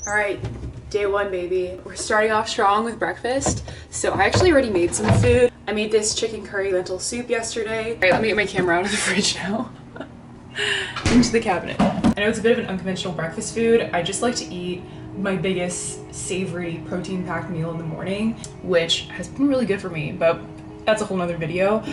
All right, day one, baby. We're starting off strong with breakfast. So I actually already made some food. I made this chicken curry lentil soup yesterday. All right, let me get my camera out of the fridge now. Into the cabinet. I know it's a bit of an unconventional breakfast food. I just like to eat my biggest savory protein-packed meal in the morning, which has been really good for me, but that's a whole nother video.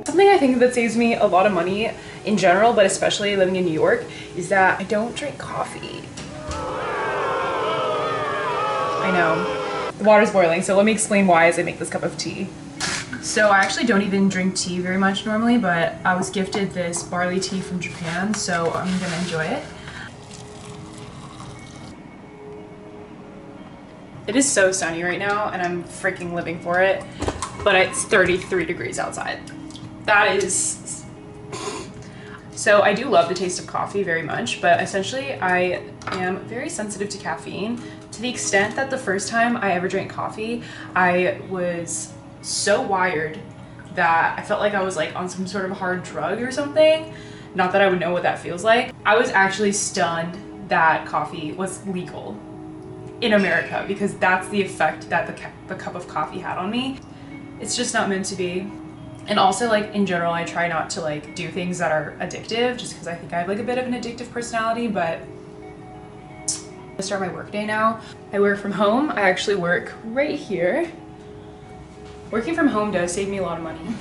Something I think that saves me a lot of money in general, but especially living in New York, is that I don't drink coffee. I know. The water's boiling, so let me explain why as I make this cup of tea. So I actually don't even drink tea very much normally, but I was gifted this barley tea from Japan, so I'm gonna enjoy it. It is so sunny right now, and I'm freaking living for it, but it's 33 degrees outside. That is... So I do love the taste of coffee very much, but essentially I am very sensitive to caffeine to the extent that the first time I ever drank coffee, I was so wired that I felt like I was like on some sort of hard drug or something. Not that I would know what that feels like. I was actually stunned that coffee was legal in America because that's the effect that the cup of coffee had on me. It's just not meant to be. And also, like, in general, I try not to like do things that are addictive just because I think I have like a bit of an addictive personality, but I'm gonna start my work day now. I work from home. I actually work right here. Working from home does save me a lot of money.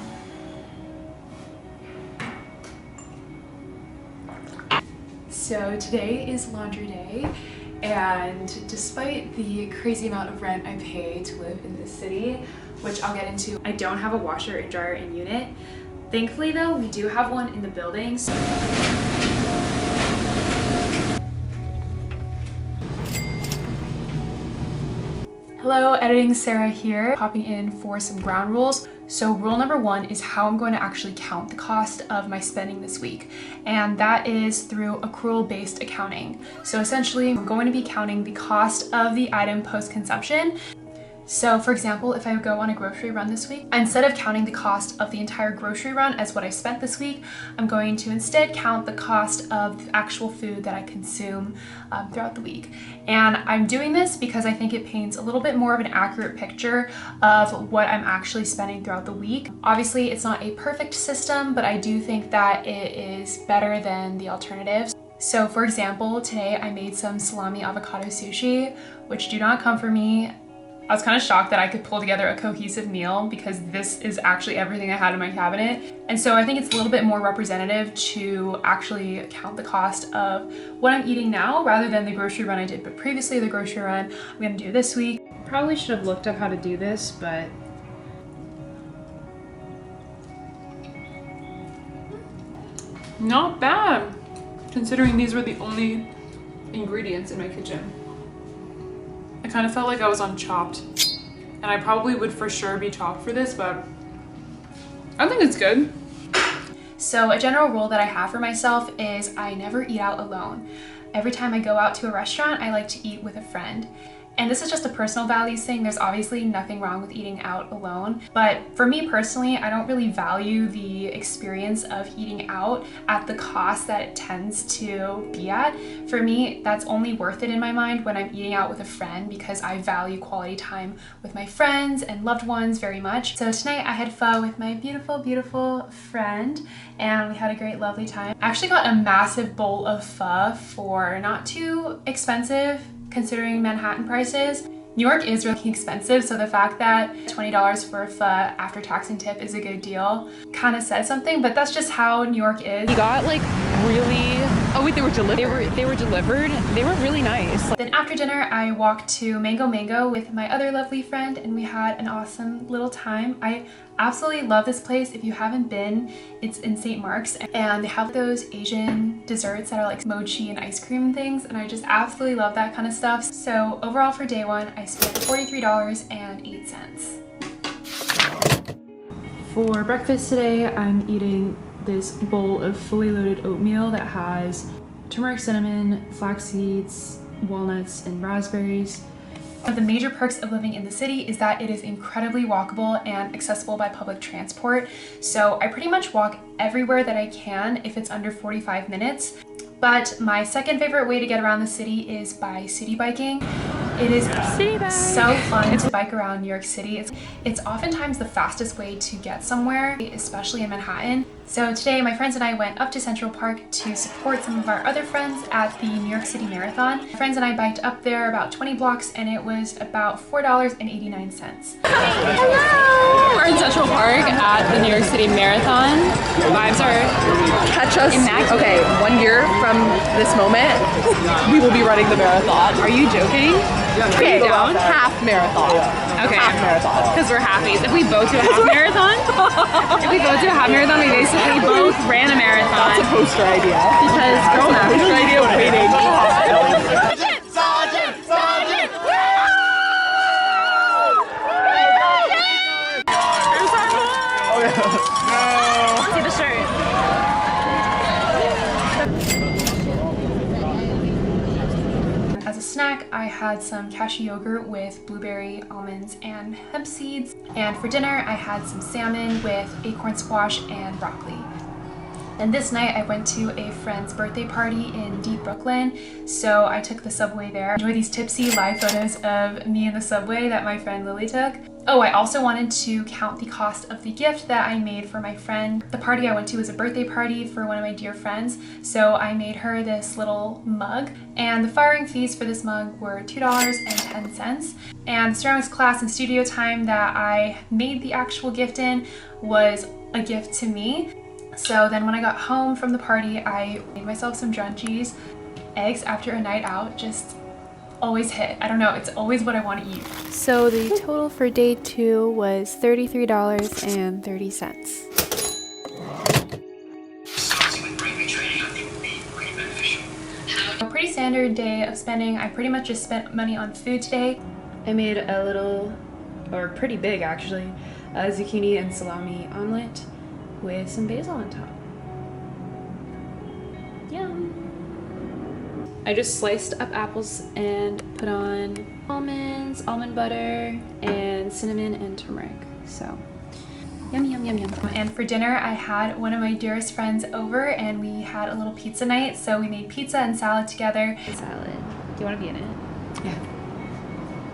So today is laundry day, and despite the crazy amount of rent I pay to live in this city, which I'll get into, I don't have a washer and dryer in unit. Thankfully though, we do have one in the building. Hello, editing Sarah here, popping in for some ground rules. So rule number one is how I'm going to actually count the cost of my spending this week. And that is through accrual-based accounting. So essentially, I'm going to be counting the cost of the item post-consumption. So for example, if I go on a grocery run this week, instead of counting the cost of the entire grocery run as what I spent this week, I'm going to instead count the cost of the actual food that I consume throughout the week. And I'm doing this because I think it paints a little bit more of an accurate picture of what I'm actually spending throughout the week. Obviously, it's not a perfect system, but I do think that it is better than the alternatives. So for example, today I made some salami avocado sushi, which do not come from me. I was kind of shocked that I could pull together a cohesive meal because this is actually everything I had in my cabinet. And so I think it's a little bit more representative to actually count the cost of what I'm eating now rather than the grocery run I did, but previously the grocery run I'm gonna do this week. Probably should have looked up how to do this, but not bad, considering these were the only ingredients in my kitchen. I kind of felt like I was on Chopped, and I probably would for sure be Chopped for this, but I think it's good. So a general rule that I have for myself is I never eat out alone. Every time I go out to a restaurant, I like to eat with a friend. And this is just a personal values thing. There's obviously nothing wrong with eating out alone. But for me personally, I don't really value the experience of eating out at the cost that it tends to be at. For me, that's only worth it in my mind when I'm eating out with a friend because I value quality time with my friends and loved ones very much. So tonight I had pho with my beautiful, beautiful friend, and we had a great, lovely time. I actually got a massive bowl of pho for not too expensive considering Manhattan prices. New York is really expensive, so the fact that $20 for a pho after tax and tip is a good deal kind of says something, but that's just how New York is. We got like really... Oh wait, they were delivered. They were delivered. They were really nice. Then after dinner, I walked to Mango Mango with my other lovely friend, and we had an awesome little time. I absolutely love this place. If you haven't been, it's in St. Mark's, and they have those Asian desserts that are like mochi and ice cream and things, and I just absolutely love that kind of stuff. So overall for day one, I spent $43.08. For breakfast today, I'm eating this bowl of fully loaded oatmeal that has turmeric, cinnamon, flax seeds, walnuts, and raspberries. One of the major perks of living in the city is that it is incredibly walkable and accessible by public transport. So I pretty much walk everywhere that I can if it's under 45 minutes. But my second favorite way to get around the city is by city biking. It is so fun to bike around New York City. It's oftentimes the fastest way to get somewhere, especially in Manhattan. So today my friends and I went up to Central Park to support some of our other friends at the New York City Marathon. My friends and I biked up there about 20 blocks and it was about $4.89. Hello! We're in Central Park at the New York City Marathon. Vibes are Catch us. immaculate. Okay, 1 year from this moment, we will be running the marathon. Are you joking? Okay, down? half marathon. Okay. Half marathon. Because we're halfies. If we both do a half marathon, we basically both ran a marathon. That's a poster idea. Because girl math. Poster idea waiting. See the shirt. As a snack, I had some cashew yogurt with blueberry, almonds, and hemp seeds. And for dinner, I had some salmon with acorn squash and broccoli. And this night I went to a friend's birthday party in deep Brooklyn, so I took the subway there. Enjoy these tipsy live photos of me in the subway that my friend Lily took. Oh, I also wanted to count the cost of the gift that I made for my friend. The party I went to was a birthday party for one of my dear friends, so I made her this little mug, and the firing fees for this mug were $2.10. And the ceramics class and studio time that I made the actual gift in was a gift to me. So then when I got home from the party, I made myself some drunchies. Eggs after a night out just always hit. I don't know, it's always what I want to eat. So the total for day 2 was $33.30. A pretty standard day of spending. I pretty much just spent money on food today. I made a little, or pretty big actually, zucchini and salami omelet with some basil on top. Yum! I just sliced up apples and put on almonds, almond butter, and cinnamon and turmeric. So, yum, yum, yum, yum. And for dinner, I had one of my dearest friends over and we had a little pizza night. So we made pizza and salad together. Salad. Do you want to be in it? Yeah.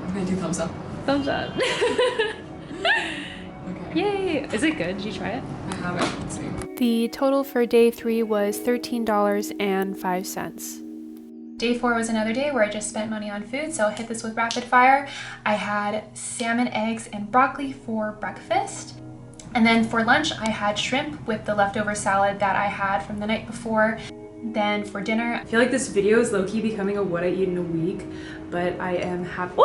I'm gonna do thumbs up. Thumbs up. Okay. Yay! Is it good? Did you try it? I have it. Let's see. The total for day 3 was $13.05. Day 4 was another day where I just spent money on food, so I'll hit this with rapid fire. I had salmon, eggs, and broccoli for breakfast. And then for lunch, I had shrimp with the leftover salad that I had from the night before. Then for dinner, I feel like this video is low-key becoming a what I eat in a week, but I am happy.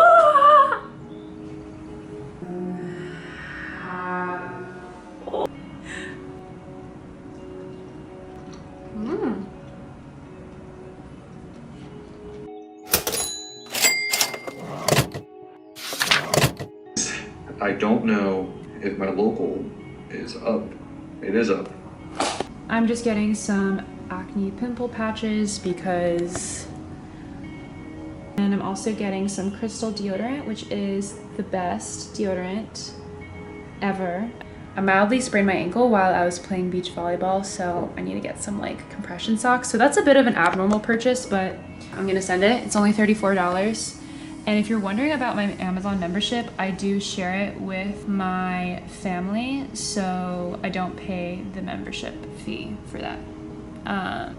I don't know if my local is up. It is up. I'm just getting some acne pimple patches because, and I'm also getting some Crystal deodorant, which is the best deodorant ever. I mildly sprained my ankle while I was playing beach volleyball, so I need to get some like compression socks. So that's a bit of an abnormal purchase, but I'm gonna send it. It's only $34. And if you're wondering about my Amazon membership, I do share it with my family, so I don't pay the membership fee for that. I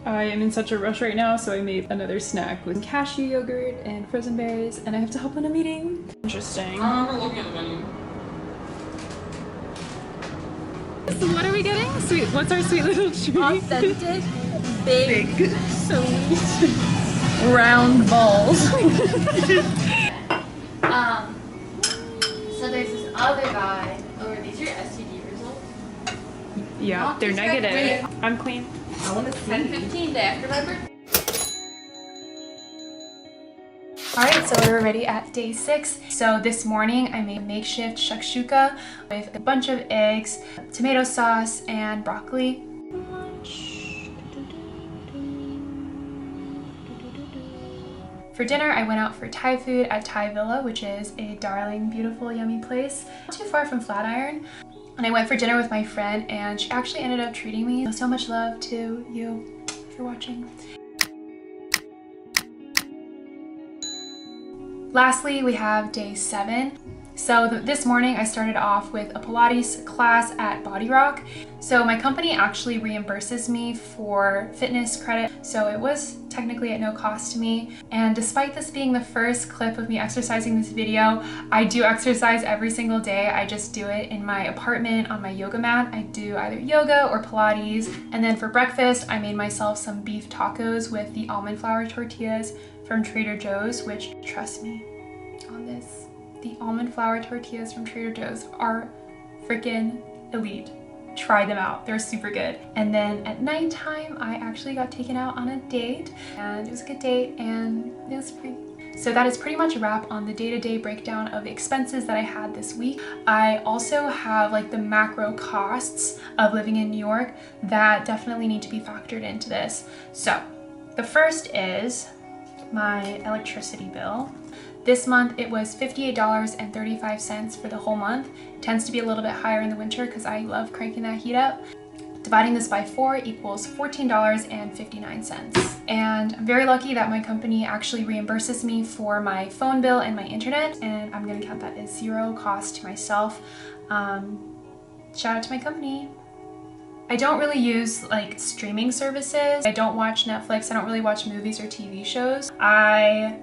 am in such a rush right now, so I made another snack with cashew yogurt and frozen berries, and I have to hop on a meeting. Interesting. I remember looking at the menu. So what are we getting? Sweet. What's our sweet little treat? Authentic, big, Sweet. Round balls. So there's this other guy. Oh, are these your STD results? Yeah, they're negative. I'm clean. I want to see. 10:15 day after, remember? All right, so we're ready at day 6. So this morning I made makeshift shakshuka with a bunch of eggs, tomato sauce, and broccoli. For dinner, I went out for Thai food at Thai Villa, which is a darling, beautiful, yummy place not too far from Flatiron. And I went for dinner with my friend, and she actually ended up treating me. So much love to you if you're watching. Lastly, we have day 7. So this morning I started off with a Pilates class at Body Rock. So my company actually reimburses me for fitness credit, so it was technically at no cost to me. And despite this being the first clip of me exercising this video, I do exercise every single day. I just do it in my apartment on my yoga mat. I do either yoga or Pilates. And then for breakfast, I made myself some beef tacos with the almond flour tortillas from Trader Joe's, which, trust me on this, the almond flour tortillas from Trader Joe's are freaking elite. Try them out, they're super good. And then at nighttime, I actually got taken out on a date, and it was a good date and it was free. So that is pretty much a wrap on the day-to-day breakdown of the expenses that I had this week. I also have like the macro costs of living in New York that definitely need to be factored into this. So the first is my electricity bill. This month it was $58.35 for the whole month. It tends to be a little bit higher in the winter because I love cranking that heat up. Dividing this by 4 equals $14.59. And I'm very lucky that my company actually reimburses me for my phone bill and my internet, and I'm gonna count that as zero cost to myself. Shout out to my company. I don't really use like streaming services. I don't watch Netflix. I don't really watch movies or TV shows. I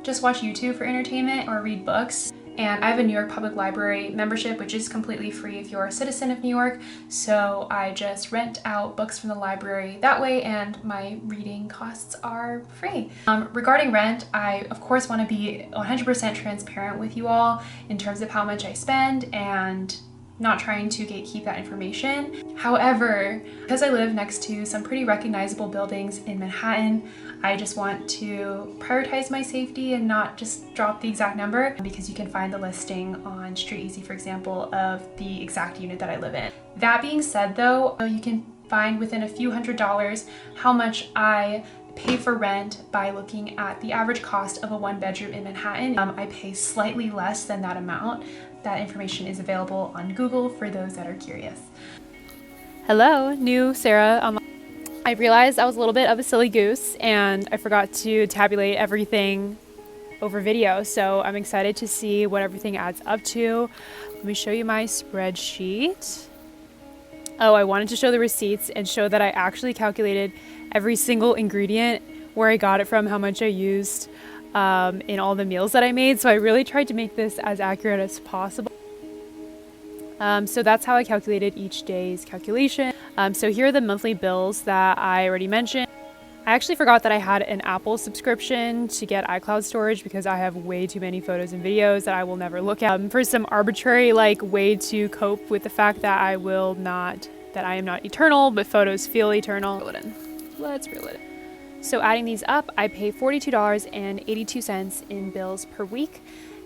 just watch YouTube for entertainment or read books. And I have a New York Public Library membership, which is completely free if you're a citizen of New York. So I just rent out books from the library that way, and my reading costs are free. Regarding rent, I of course want to be 100% transparent with you all in terms of how much I spend and not trying to gatekeep that information. However, because I live next to some pretty recognizable buildings in Manhattan, I just want to prioritize my safety and not just drop the exact number, because you can find the listing on StreetEasy, for example, of the exact unit that I live in. That being said though, you can find within a few $100s how much I pay for rent by looking at the average cost of a 1-bedroom in Manhattan. I pay slightly less than that amount. That information is available on Google for those that are curious. Hello, new Sarah. I realized I was a little bit of a silly goose and I forgot to tabulate everything over video, so I'm excited to see what everything adds up to. Let me show you my spreadsheet. Oh, I wanted to show the receipts and show that I actually calculated every single ingredient, where I got it from, how much I used in all the meals that I made. So I really tried to make this as accurate as possible. So that's how I calculated each day's calculation. So here are the monthly bills that I already mentioned. I actually forgot that I had an Apple subscription to get iCloud storage because I have way too many photos and videos that I will never look at. For some arbitrary way to cope with the fact that I am not eternal, but photos feel eternal. Let's reel it in. So adding these up, I pay $42.82 in bills per week.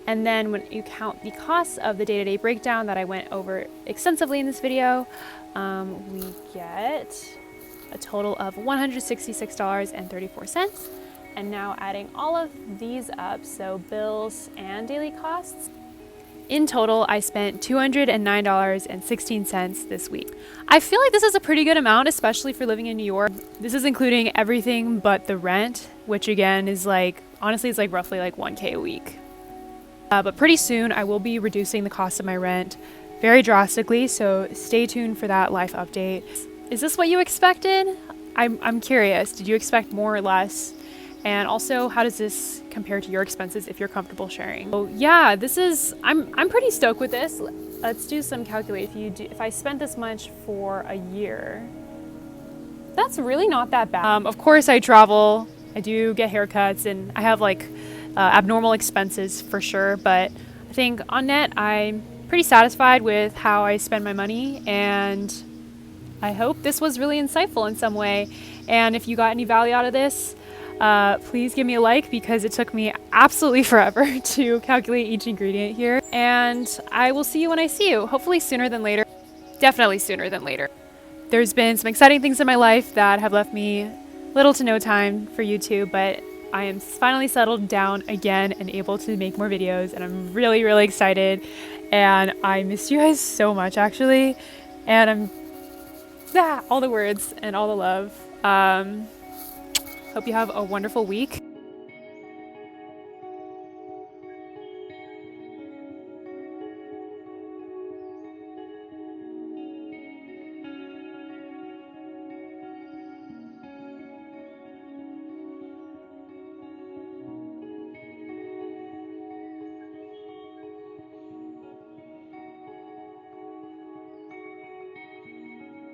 And then when you count the costs of the day-to-day breakdown that I went over extensively in this video, we get a total of $166.34. And now adding all of these up, so bills and daily costs, in total, I spent $209.16 this week. I feel like this is a pretty good amount, especially for living in New York. This is including everything but the rent, which again is honestly, it's roughly $1K a week. But pretty soon I will be reducing the cost of my rent very drastically, so stay tuned for that life update. Is this what you expected? I'm curious. Did you expect more or less? And also, how does this compare to your expenses if you're comfortable sharing? Oh yeah, I'm pretty stoked with this. Let's do some calculation. If I spent this much for a year, that's really not that bad. Of course I travel, I do get haircuts, and I have abnormal expenses for sure, but I think on net, I'm pretty satisfied with how I spend my money, and I hope this was really insightful in some way. And if you got any value out of this, please give me a like, because it took me absolutely forever to calculate each ingredient here. And I will see you when I see you, hopefully sooner than later. Definitely sooner than later. There's been some exciting things in my life that have left me little to no time for YouTube, but I am finally settled down again and able to make more videos, and I'm really, really excited. And I miss you guys so much, actually. And all the words and all the love. Hope you have a wonderful week.